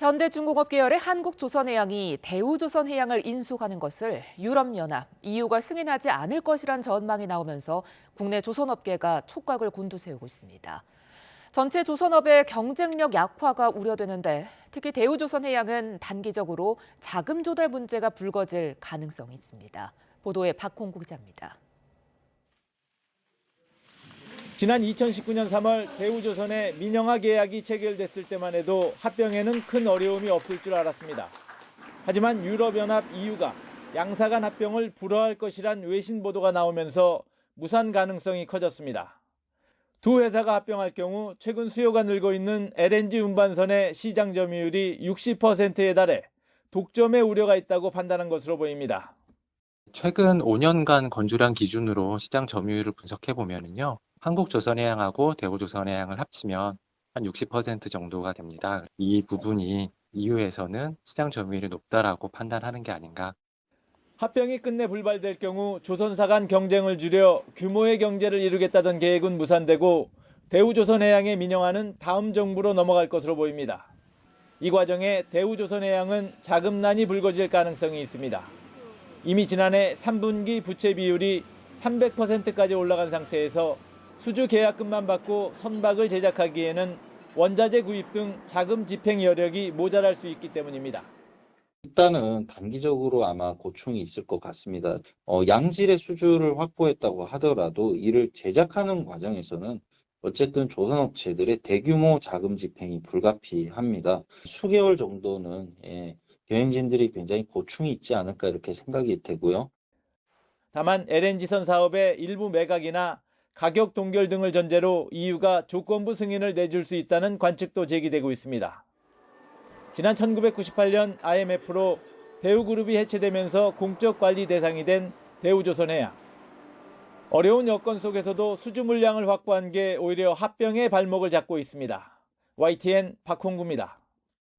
현대중공업 계열의 한국조선해양이 대우조선해양을 인수하는 것을 유럽연합, EU가 승인하지 않을 것이란 전망이 나오면서 국내 조선업계가 촉각을 곤두세우고 있습니다. 전체 조선업의 경쟁력 약화가 우려되는데 특히 대우조선해양은 단기적으로 자금 조달 문제가 불거질 가능성이 있습니다. 보도에 박홍구 기자입니다. 지난 2019년 3월 대우조선의 민영화 계약이 체결됐을 때만 해도 합병에는 큰 어려움이 없을 줄 알았습니다. 하지만 유럽연합 EU가 양사 간 합병을 불허할 것이란 외신 보도가 나오면서 무산 가능성이 커졌습니다. 두 회사가 합병할 경우 최근 수요가 늘고 있는 LNG 운반선의 시장 점유율이 60%에 달해 독점의 우려가 있다고 판단한 것으로 보입니다. 최근 5년간 건조량 기준으로 시장 점유율을 분석해 보면요. 한국조선해양하고 대우조선해양을 합치면 한 60% 정도가 됩니다. 이 부분이 EU에서는 시장 점유율이 높다라고 판단하는 게 아닌가. 합병이 끝내 불발될 경우 조선사 간 경쟁을 줄여 규모의 경제를 이루겠다던 계획은 무산되고 대우조선해양의 민영화는 다음 정부로 넘어갈 것으로 보입니다. 이 과정에 대우조선해양은 자금난이 불거질 가능성이 있습니다. 이미 지난해 3분기 부채 비율이 300%까지 올라간 상태에서 수주 계약금만 받고 선박을 제작하기에는 원자재 구입 등 자금 집행 여력이 모자랄 수 있기 때문입니다. 일단은 단기적으로 아마 고충이 있을 것 같습니다. 양질의 수주를 확보했다고 하더라도 이를 제작하는 과정에서는 어쨌든 조선업체들의 대규모 자금 집행이 불가피합니다. 수개월 정도는 경영진들이 굉장히 고충이 있지 않을까 이렇게 생각이 되고요. 다만 LNG선 사업의 일부 매각이나 가격 동결 등을 전제로 EU가 조건부 승인을 내줄 수 있다는 관측도 제기되고 있습니다. 지난 1998년 IMF로 대우그룹이 해체되면서 공적 관리 대상이 된 대우조선해양. 어려운 여건 속에서도 수주 물량을 확보한 게 오히려 합병의 발목을 잡고 있습니다. YTN 박홍구입니다.